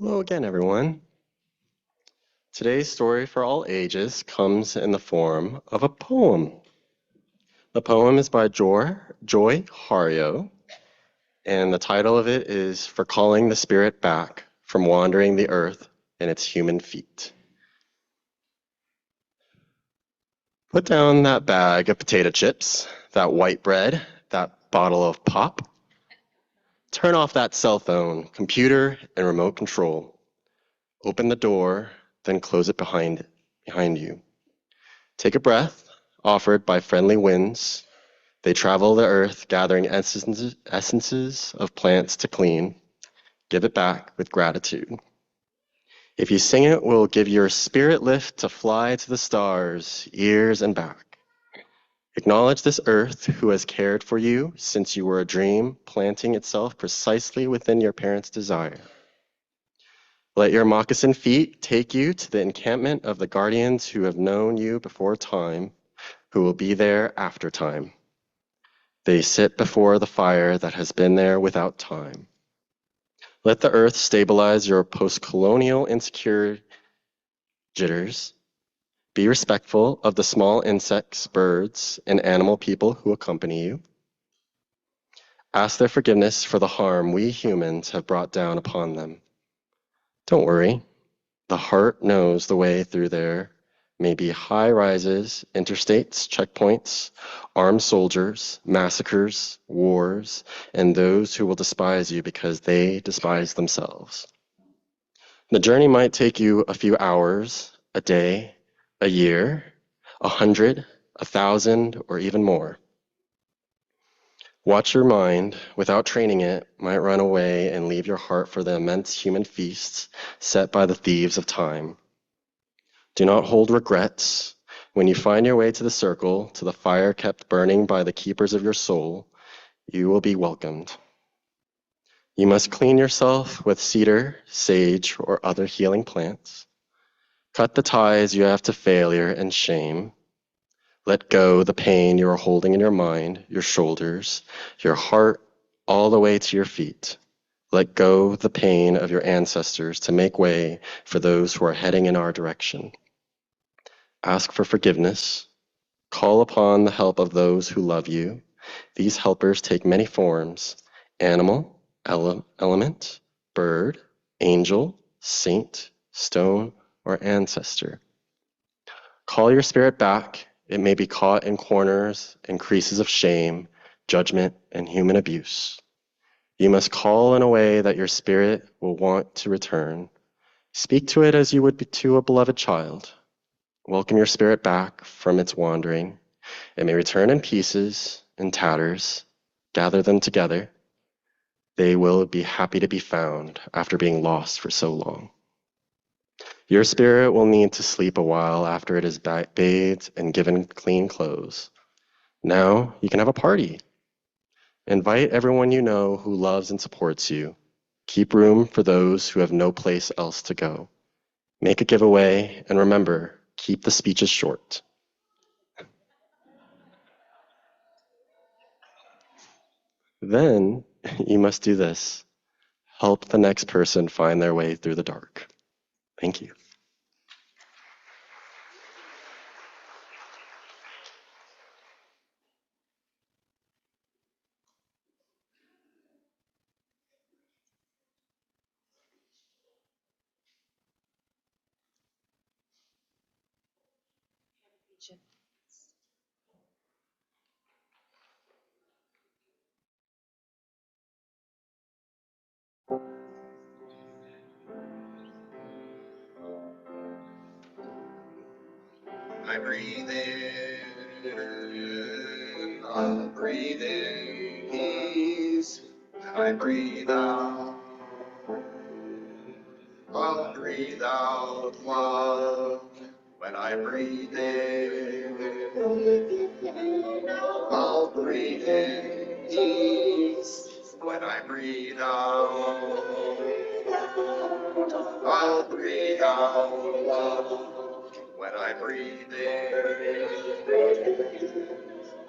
Hello again, everyone. Today's story for all ages comes in the form of a poem. The poem is by Joy Harjo, and the title of it is For Calling the Spirit Back from Wandering the Earth in Its Human Feet. Put down that bag of potato chips, that white bread, that bottle of pop. Turn off that cell phone, computer, and remote control. Open the door, then close it behind you. Take a breath, offered by friendly winds. They travel the earth, gathering essences of plants to clean. Give it back with gratitude. If you sing it, will give your spirit lift to fly to the stars, ears and back. Acknowledge this earth who has cared for you since you were a dream, planting itself precisely within your parents' desire. Let your moccasin feet take you to the encampment of the guardians who have known you before time, who will be there after time. They sit before the fire that has been there without time. Let the earth stabilize your post-colonial insecure jitters. Be respectful of the small insects, birds, and animal people who accompany you. Ask their forgiveness for the harm we humans have brought down upon them. Don't worry, the heart knows the way through there. May be high rises, interstates, checkpoints, armed soldiers, massacres, wars, and those who will despise you because they despise themselves. The journey might take you a few hours, a day, a year, 100, 1,000, or even more. Watch your mind, without training it, might run away and leave your heart for the immense human feasts set by the thieves of time. Do not hold regrets. When you find your way to the circle, to the fire kept burning by the keepers of your soul, you will be welcomed. You must clean yourself with cedar, sage, or other healing plants. Cut the ties you have to failure and shame. Let go the pain you are holding in your mind, your shoulders, your heart, all the way to your feet. Let go the pain of your ancestors to make way for those who are heading in our direction. Ask for forgiveness. Call upon the help of those who love you. These helpers take many forms: animal, element, bird, angel, saint, stone, or ancestor. Call your spirit back. It may be caught in corners and creases of shame, judgment, and human abuse. You must call in a way that your spirit will want to return. Speak to it as you would to a beloved child. Welcome your spirit back from its wandering. It may return in pieces, in tatters. Gather them together. They will be happy to be found after being lost for so long. Your spirit will need to sleep a while after it is bathed and given clean clothes. Now you can have a party. Invite everyone you know who loves and supports you. Keep room for those who have no place else to go. Make a giveaway, and remember, keep the speeches short. Then you must do this. Help the next person find their way through the dark. Thank you. I breathe in, I'll breathe in peace. I breathe out, I'll breathe out love. When I breathe in, I'll breathe in peace. When I breathe out, I'll breathe out love. When I breathe in,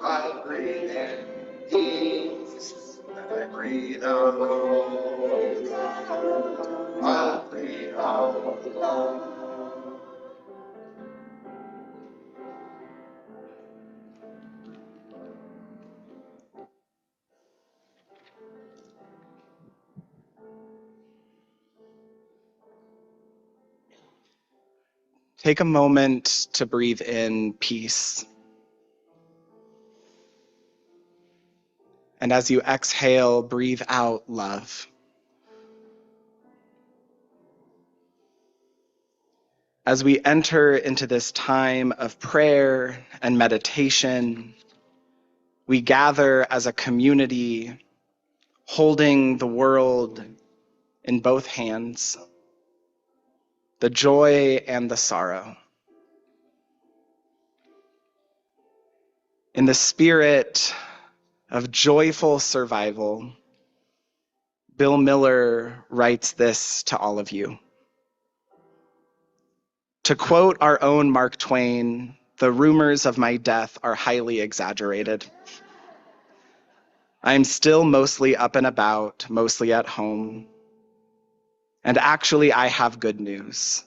I'll breathe in peace. When I breathe out, I'll breathe out love. Take a moment to breathe in peace. And as you exhale, breathe out love. As we enter into this time of prayer and meditation, we gather as a community, holding the world in both hands, the joy and the sorrow. In the spirit of joyful survival, Bill Miller writes this to all of you. To quote our own Mark Twain, the rumors of my death are highly exaggerated. I'm still mostly up and about, mostly at home. And actually, I have good news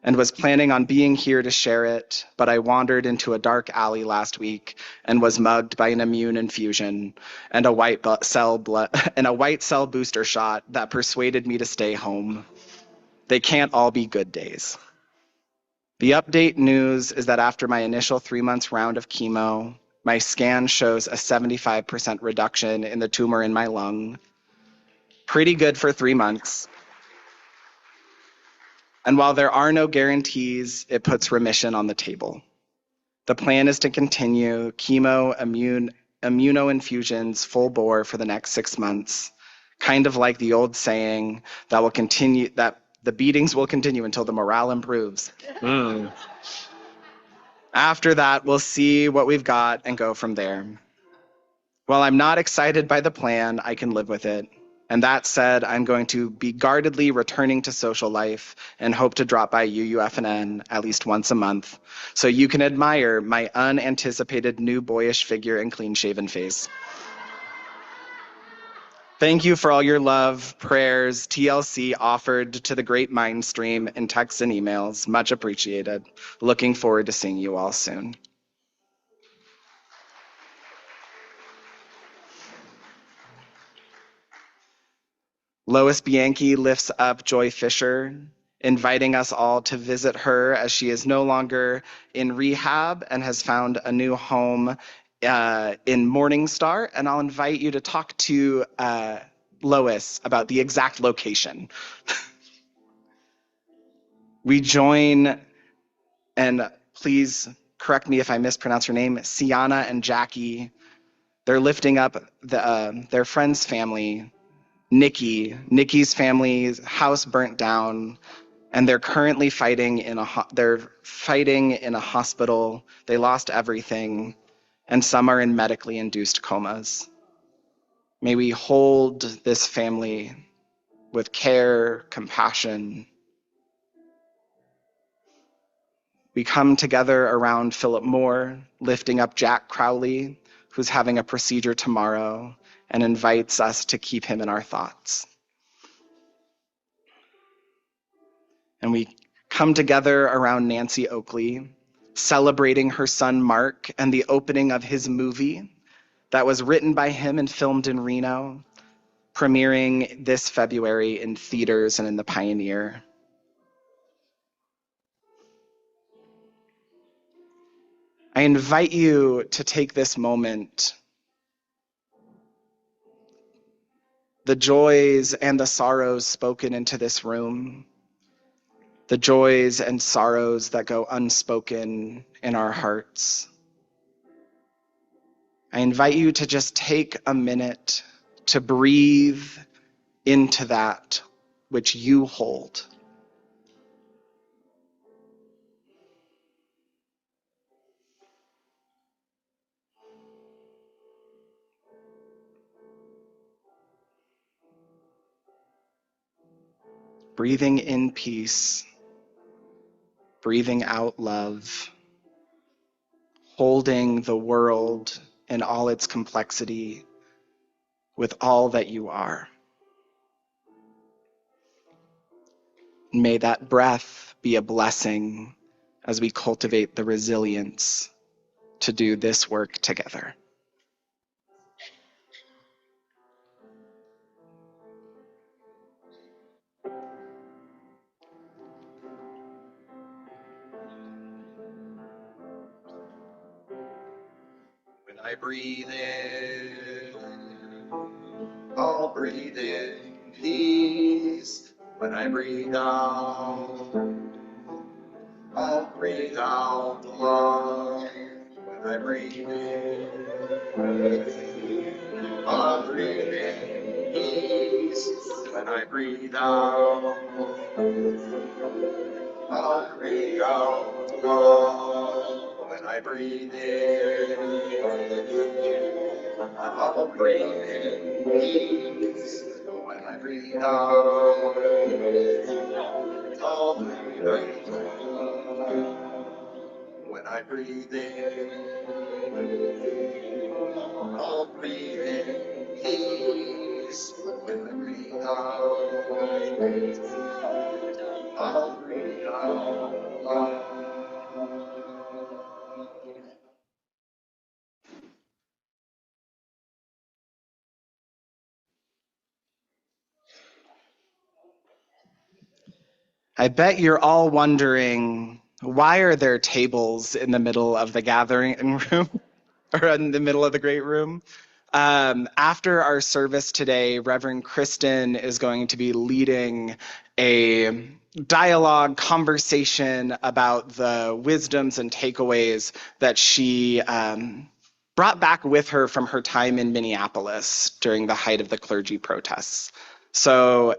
and was planning on being here to share it, but I wandered into a dark alley last week and was mugged by an immune infusion and a white cell booster shot that persuaded me to stay home. They can't all be good days. The update news is that after my initial 3 months round of chemo, my scan shows a 75% reduction in the tumor in my lung. Pretty good for 3 months. And while there are no guarantees, it puts remission on the table. The plan is to continue chemo, immunoinfusions full bore for the next 6 months, kind of like the old saying that the beatings will continue until the morale improves. After that, we'll see what we've got and go from there. While I'm not excited by the plan, I can live with it. And that said, I'm going to be guardedly returning to social life and hope to drop by UUFNN at least once a month so you can admire my unanticipated new boyish figure and clean-shaven face. Thank you for all your love, prayers, TLC offered to the great mind stream in texts and emails. Much appreciated. Looking forward to seeing you all soon. Lois Bianchi lifts up Joy Fisher, inviting us all to visit her as she is no longer in rehab and has found a new home in Morningstar. And I'll invite you to talk to Lois about the exact location. We join, and please correct me if I mispronounce her name, Sienna and Jackie. They're lifting up their friend's family, Nikki. Nikki's family's house burnt down, and they're currently fighting in a hospital. They lost everything, and some are in medically induced comas. May we hold this family with care, compassion. We come together around Philip Moore, lifting up Jack Crowley, who's having a procedure tomorrow, and invites us to keep him in our thoughts. And we come together around Nancy Oakley, celebrating her son Mark and the opening of his movie that was written by him and filmed in Reno, premiering this February in theaters and in the Pioneer. I invite you to take this moment, the joys and the sorrows spoken into this room, the joys and sorrows that go unspoken in our hearts. I invite you to just take a minute to breathe into that which you hold. Breathing in peace, breathing out love, holding the world in all its complexity with all that you are. May that breath be a blessing as we cultivate the resilience to do this work together. When I breathe in, I'll breathe in peace. When I breathe out, I'll breathe out love. When I breathe in, I'll breathe in peace. When I breathe out, I'll breathe out love. When I breathe in, I'll breathe in peace. When I breathe out, I'll breathe out love. When I breathe in, I'll breathe in peace. When I breathe out, I'll breathe out love. I bet you're all wondering, why are there tables in the middle of the gathering room or in the middle of the great room? After our service today, Reverend Kristen is going to be leading a dialogue conversation about the wisdoms and takeaways that she brought back with her from her time in Minneapolis during the height of the clergy protests. So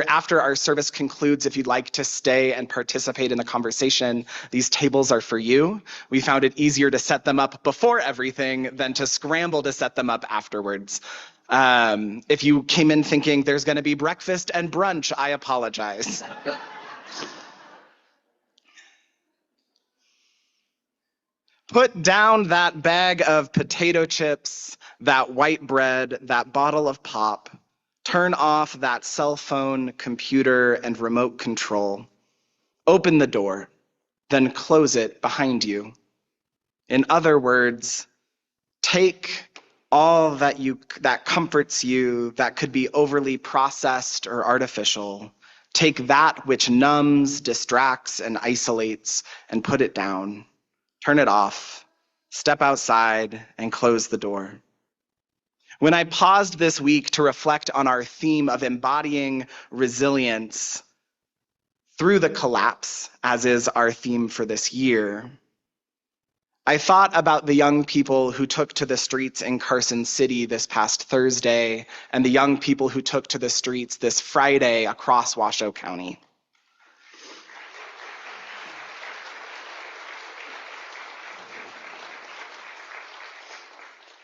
after our service concludes, if you'd like to stay and participate in the conversation, these tables are for you. We found it easier to set them up before everything than to scramble to set them up afterwards. If you came in thinking there's going to be breakfast and brunch, I apologize. Put down that bag of potato chips, that white bread, that bottle of pop. Turn off that cell phone, computer, and remote control. Open the door, then close it behind you. In other words, take all that comforts you, that could be overly processed or artificial. Take that which numbs, distracts, and isolates, and put it down. Turn it off. Step outside and close the door. When I paused this week to reflect on our theme of embodying resilience through the collapse, as is our theme for this year, I thought about the young people who took to the streets in Carson City this past Thursday and the young people who took to the streets this Friday across Washoe County.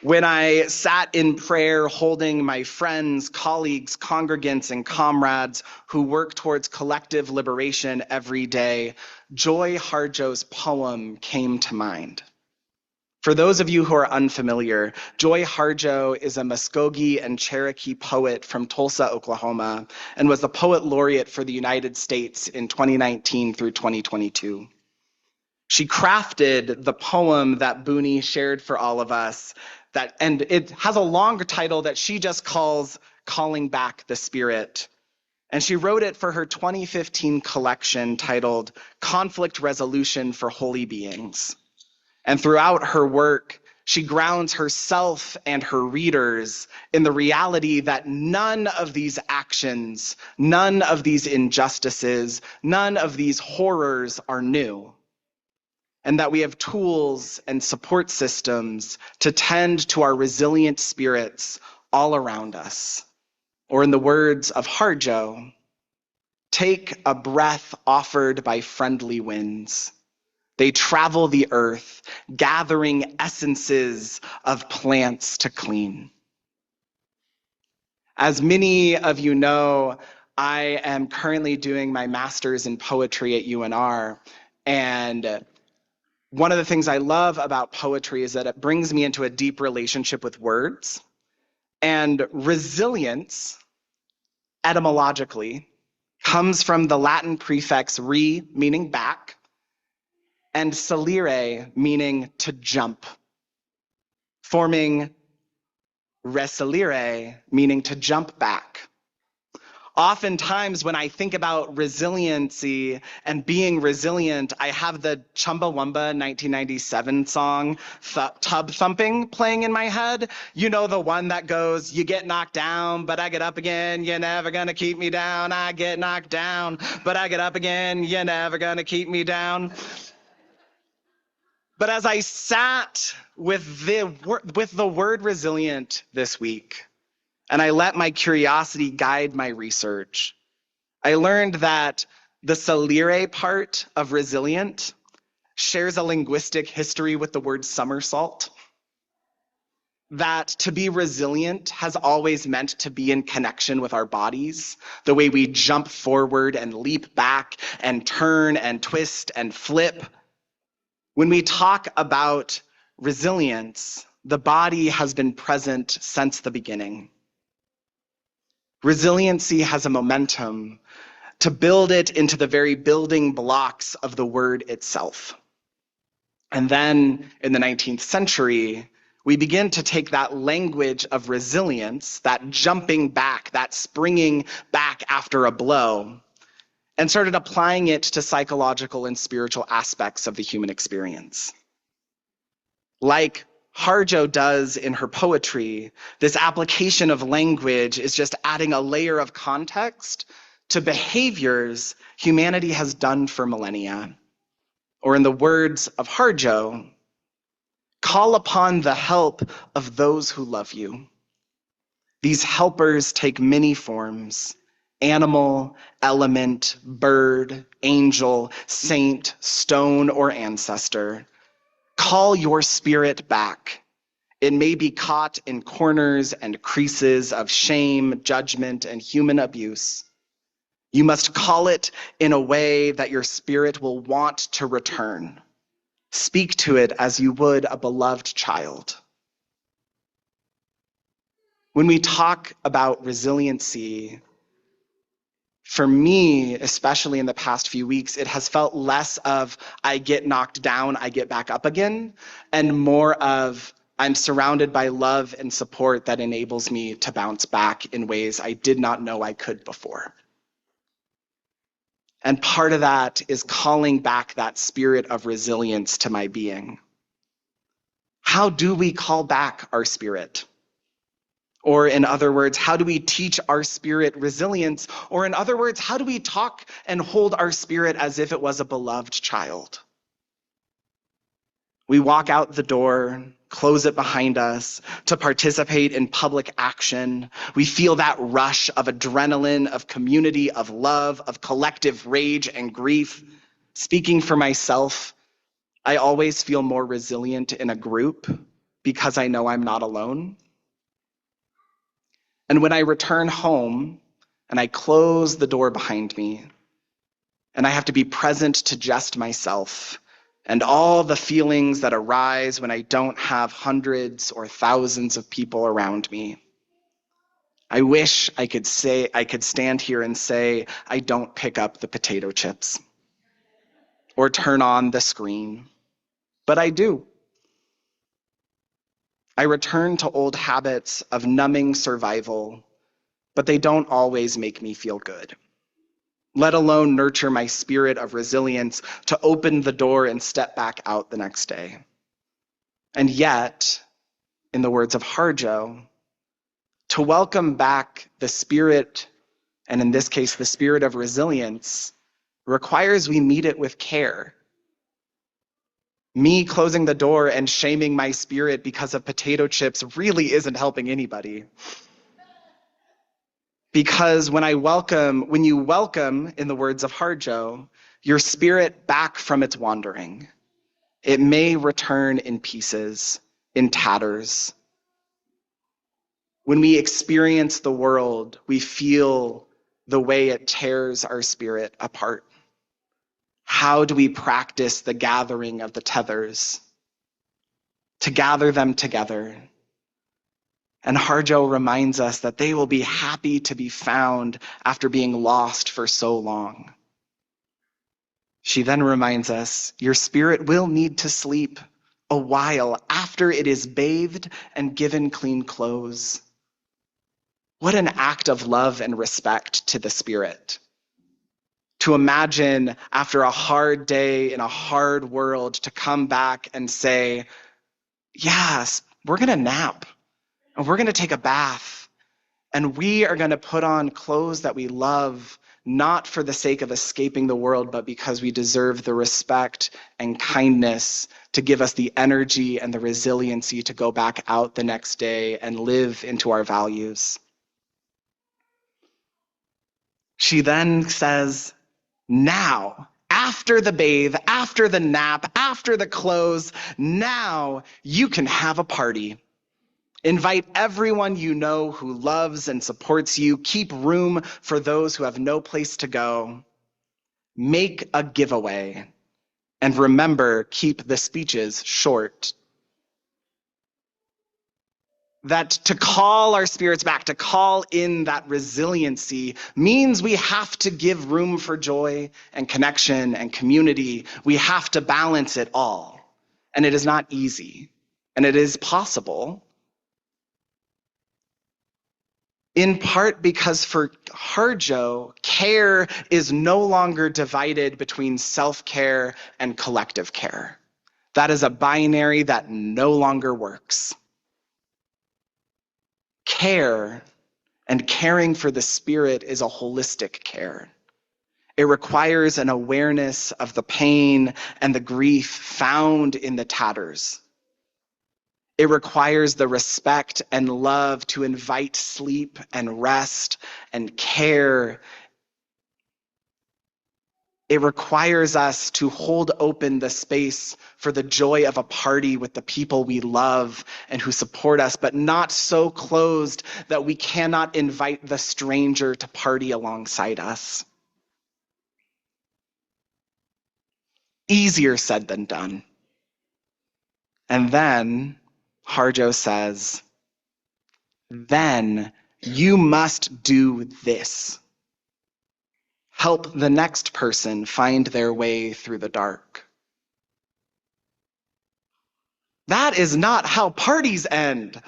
When I sat in prayer holding my friends, colleagues, congregants, and comrades who work towards collective liberation every day, Joy Harjo's poem came to mind. For those of you who are unfamiliar, Joy Harjo is a Muskogee and Cherokee poet from Tulsa, Oklahoma, and was the poet laureate for the United States in 2019 through 2022. She crafted the poem that Booney shared for all of us, and it has a longer title that she just calls Calling Back the Spirit. And she wrote it for her 2015 collection titled Conflict Resolution for Holy Beings. And throughout her work, she grounds herself and her readers in the reality that none of these actions, none of these injustices, none of these horrors are new. And that we have tools and support systems to tend to our resilient spirits all around us. Or in the words of Harjo, take a breath offered by friendly winds. They travel the earth, gathering essences of plants to clean. As many of you know, I am currently doing my master's in poetry at UNR, and one of the things I love about poetry is that it brings me into a deep relationship with words. And resilience, etymologically, comes from the Latin prefix re, meaning back, and salire, meaning to jump, forming resilire, meaning to jump back. Oftentimes, when I think about resiliency and being resilient, I have the Chumbawamba 1997 song, Tub Thumping, playing in my head. You know, the one that goes, you get knocked down, but I get up again. You're never gonna keep me down. I get knocked down, but I get up again. You're never gonna keep me down. But as I sat with the word resilient this week, and I let my curiosity guide my research, I learned that the salire part of resilient shares a linguistic history with the word somersault. That to be resilient has always meant to be in connection with our bodies, the way we jump forward and leap back and turn and twist and flip. When we talk about resilience, the body has been present since the beginning. Resiliency has a momentum to build it into the very building blocks of the word itself. And then in the 19th century, we begin to take that language of resilience, that jumping back, that springing back after a blow, and started applying it to psychological and spiritual aspects of the human experience. Like Harjo does in her poetry, this application of language is just adding a layer of context to behaviors humanity has done for millennia. Or in the words of Harjo, call upon the help of those who love you. These helpers take many forms: animal, element, bird, angel, saint, stone, or ancestor. Call your spirit back. It may be caught in corners and creases of shame, judgment, and human abuse. You must call it in a way that your spirit will want to return. Speak to it as you would a beloved child. When we talk about resiliency, for me, especially in the past few weeks, it has felt less of I get knocked down, I get back up again, and more of I'm surrounded by love and support that enables me to bounce back in ways I did not know I could before. And part of that is calling back that spirit of resilience to my being. How do we call back our spirit? Or in other words, how do we teach our spirit resilience? Or in other words, how do we talk and hold our spirit as if it was a beloved child? We walk out the door, close it behind us to participate in public action. We feel that rush of adrenaline, of community, of love, of collective rage and grief. Speaking for myself, I always feel more resilient in a group because I know I'm not alone. And when I return home and I close the door behind me and I have to be present to just myself and all the feelings that arise when I don't have hundreds or thousands of people around me, I wish I could stand here and say, I don't pick up the potato chips or turn on the screen, but I do. I return to old habits of numbing survival, but they don't always make me feel good, let alone nurture my spirit of resilience to open the door and step back out the next day. And yet, in the words of Harjo, to welcome back the spirit, and in this case, the spirit of resilience, requires we meet it with care. Me closing the door and shaming my spirit because of potato chips really isn't helping anybody. Because when you welcome, in the words of Harjo, your spirit back from its wandering, it may return in pieces, in tatters. When we experience the world, we feel the way it tears our spirit apart. How do we practice the gathering of the tethers? To gather them together, And Harjo reminds us that they will be happy to be found after being lost for so long. She then reminds us, your spirit will need to sleep a while after it is bathed and given clean clothes. What an act of love and respect to the spirit. To imagine after a hard day in a hard world to come back and say, yes, we're going to nap and we're going to take a bath and we are going to put on clothes that we love, not for the sake of escaping the world, but because we deserve the respect and kindness to give us the energy and the resiliency to go back out the next day and live into our values. She then says, now, after the bathe, after the nap, after the clothes, now you can have a party. Invite everyone you know who loves and supports you. Keep room for those who have no place to go. Make a giveaway. And remember, keep the speeches short. That to call our spirits back, to call in that resiliency, means we have to give room for joy and connection and community. We have to balance it all. And it is not easy. And it is possible. In part because for Harjo, care is no longer divided between self-care and collective care. That is a binary that no longer works. Care and caring for the spirit is a holistic care. It requires an awareness of the pain and the grief found in the tatters. It requires the respect and love to invite sleep and rest and care. It requires us to hold open the space for the joy of a party with the people we love and who support us, but not so closed that we cannot invite the stranger to party alongside us. Easier said than done. And then Harjo says, then you must do this. Help the next person find their way through the dark. That is not how parties end.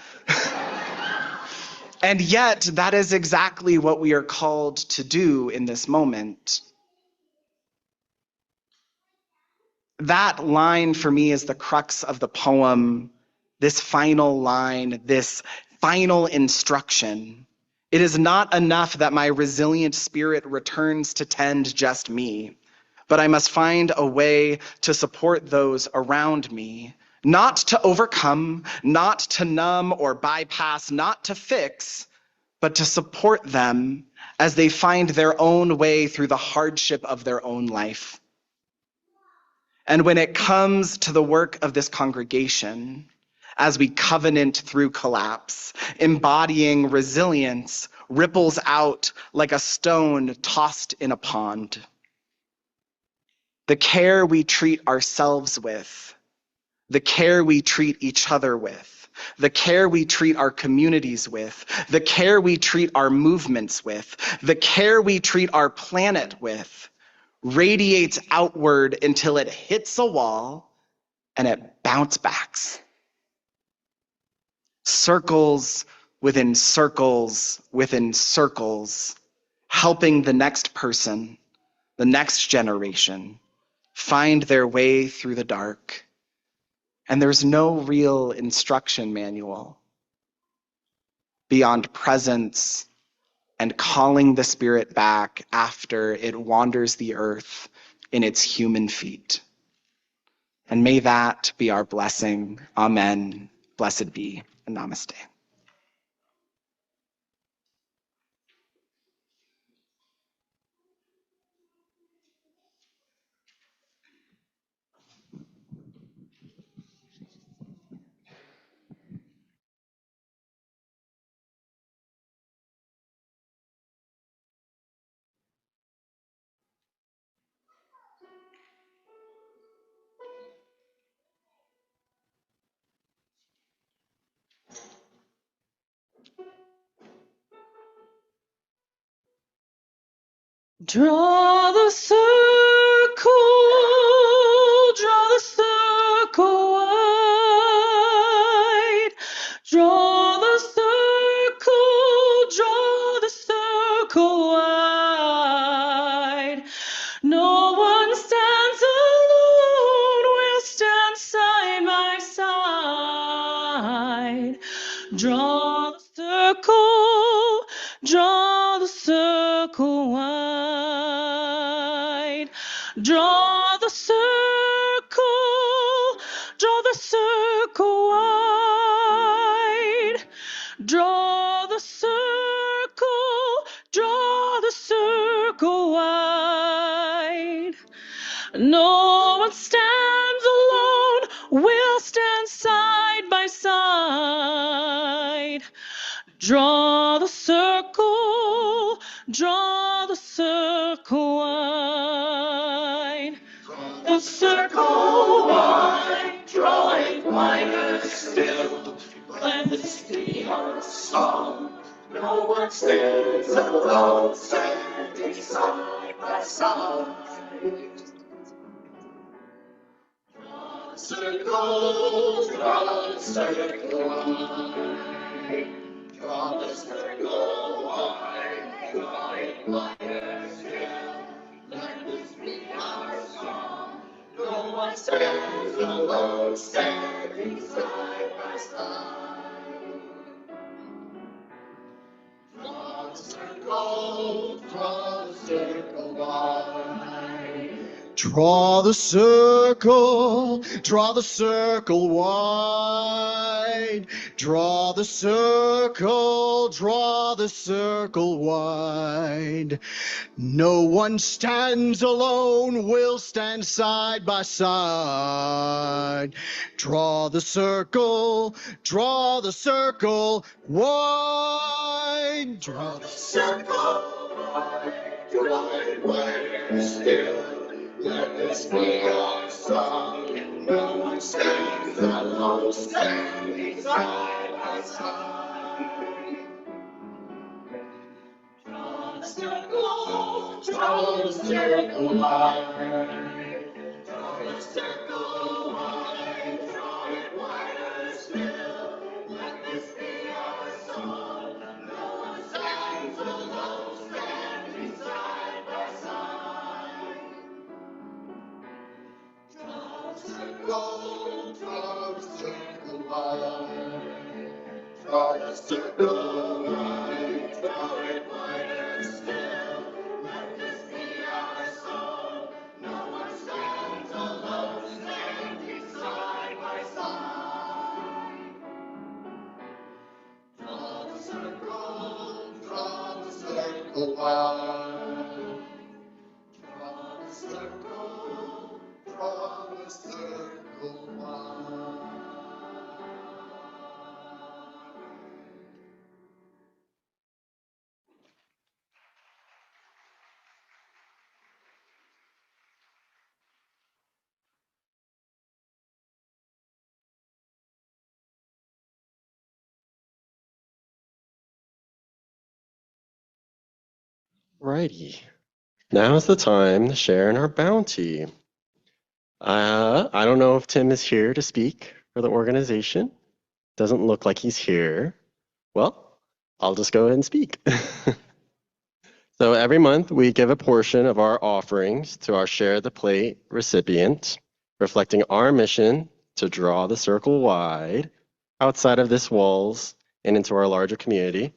And yet, that is exactly what we are called to do in this moment. That line for me is the crux of the poem, this final line, this final instruction. It is not enough that my resilient spirit returns to tend just me, but I must find a way to support those around me, not to overcome, not to numb or bypass, not to fix, but to support them as they find their own way through the hardship of their own life. And when it comes to the work of this congregation, as we covenant through collapse, embodying resilience ripples out like a stone tossed in a pond. The care we treat ourselves with, the care we treat each other with, the care we treat our communities with, the care we treat our movements with, the care we treat our planet with, radiates outward until it hits a wall and it bounce backs. Circles within circles within circles, helping the next person, the next generation, find their way through the dark. And there's no real instruction manual beyond presence and calling the spirit back after it wanders the earth in its human feet. And may that be our blessing. Amen. Blessed be, and namaste. Draw the circle wide. Draw the circle wide. No one stands alone, we'll stand side by side. Draw the circle wide. Draw the circle wide. Draw the circle wide. No one stands alone, we'll stand side by side. Draw the circle wide. The circle wide, draw it wider still. Let this be our song. No one stands alone, standing side by side. Circle, draw the circle wide. Draw the circle wide, draw it wider still. Let this be our song. No one stands alone, standing side by side. Draw the circle wide. Draw the circle wide. Draw the circle wide. No one stands alone, we'll stand side by side. Draw the circle wide. Draw the circle wide, draw it wider still. Let this be our song. No one stands alone, standing side by side. Draw the circle wide. Draw the circle wide, draw it wider still. Let this be our song. No one stands alone, standing side by side. Draw the circle wide. Draw the circle wide, draw it wider still. Let this be our song. No one stands alone, standing side by side. Draw the circle wide. Draw the circle wide. Righty. Now's the time to share in our bounty. I don't know if Tim is here to speak for the organization. Doesn't look like he's here. Well, I'll just go ahead and speak. So every month we give a portion of our offerings to our Share the Plate recipient, reflecting our mission to draw the circle wide outside of this walls and into our larger community.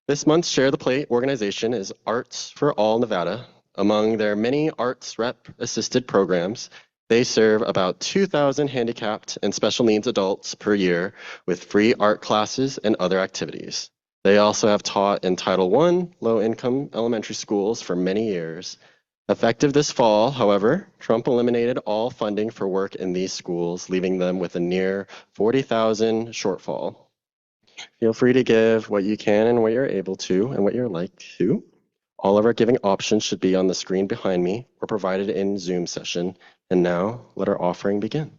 This month's Share the Plate organization is Arts for All Nevada. Among their many arts rep assisted programs, they serve about 2,000 handicapped and special needs adults per year with free art classes and other activities. They also have taught in Title I low-income elementary schools for many years. Effective this fall, however, Trump eliminated all funding for work in these schools, leaving them with a near $40,000 shortfall. Feel free to give what you can and what you're able to and what you're like to. All of our giving options should be on the screen behind me or provided in Zoom session. And now let our offering begin.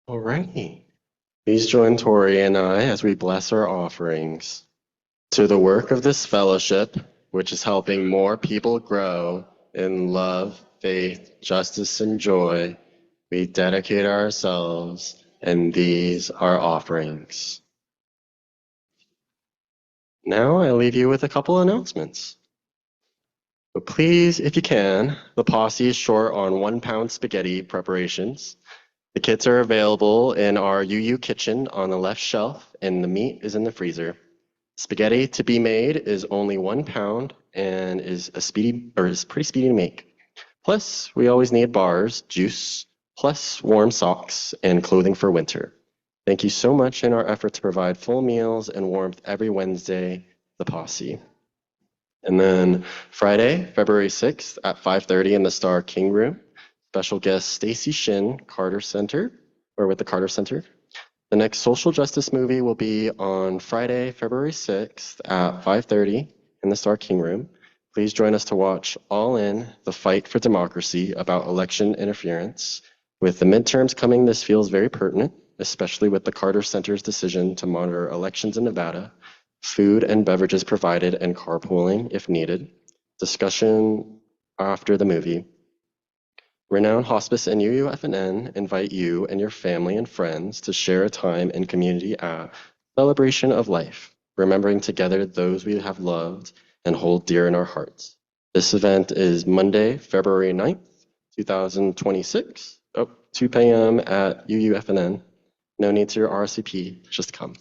Alrighty. Please join Tori and I as we bless our offerings. To the work of this fellowship, which is helping more people grow in love, faith, justice, and joy, we dedicate ourselves, and these are offerings. Now I leave you with a couple announcements. But please, if you can, the posse is short on 1 pound spaghetti preparations. The kits are available in our UU kitchen on the left shelf, and the meat is in the freezer. Spaghetti to be made is only 1 pound and is pretty speedy to make. Plus, we always need bars, juice, plus warm socks and clothing for winter. Thank you so much in our effort to provide full meals and warmth every Wednesday, the posse. And then Friday, February 6th at 5:30 in the Star King Room. Special guest Stacy Shin, with the Carter Center. The next social justice movie will be on Friday, February 6th at 5:30 in the Star King Room. Please join us to watch All In, the Fight for Democracy about election interference. With the midterms coming, this feels very pertinent, especially with the Carter Center's decision to monitor elections in Nevada, food and beverages provided, and carpooling if needed. Discussion after the movie. Renowned Hospice and UUFNN invite you and your family and friends to share a time in community at Celebration of Life, remembering together those we have loved and hold dear in our hearts. This event is Monday, February 9th, 2026, 2 p.m. at UUFNN. No need to RSVP, just come.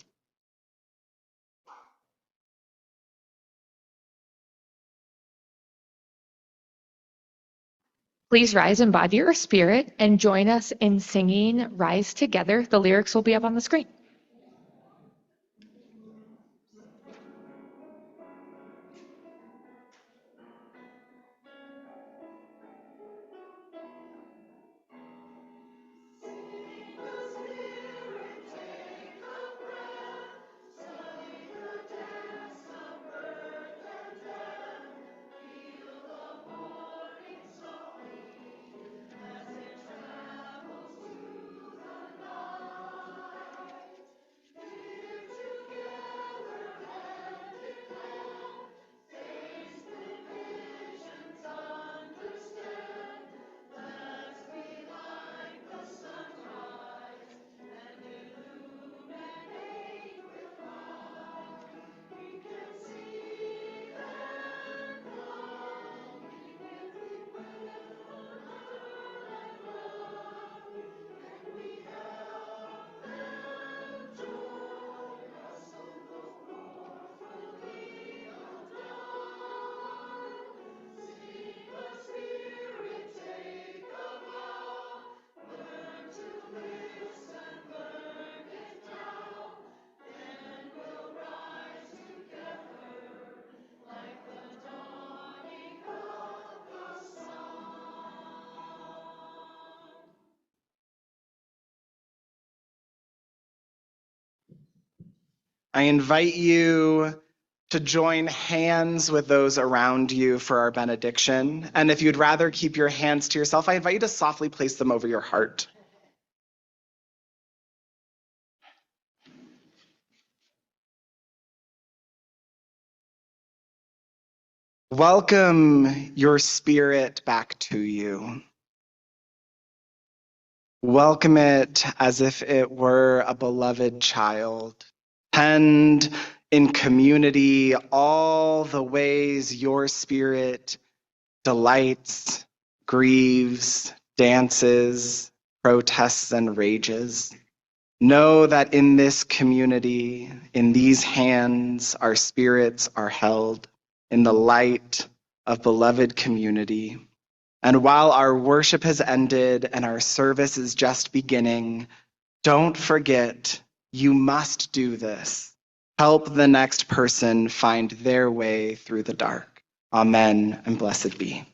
Please rise, embody your spirit, and join us in singing Rise Together. The lyrics will be up on the screen. I invite you to join hands with those around you for our benediction. And if you'd rather keep your hands to yourself, I invite you to softly place them over your heart. Welcome your spirit back to you. Welcome it as if it were a beloved child. Tend in community all the ways your spirit delights, grieves, dances, protests, and rages. Know that in this community, in these hands, our spirits are held in the light of beloved community. And while our worship has ended and our service is just beginning, don't forget, you must do this. Help the next person find their way through the dark. Amen and blessed be.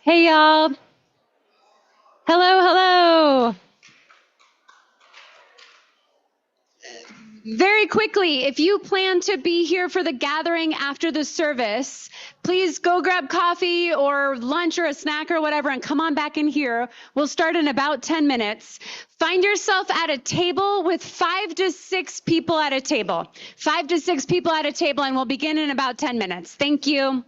Hey, y'all. Hello, hello. Very quickly, if you plan to be here for the gathering after the service, please go grab coffee or lunch or a snack or whatever and come on back in here. We'll start in about 10 minutes. Find yourself at a table with 5 to 6 people at a table. 5 to 6 people at a table, and we'll begin in about 10 minutes. Thank you.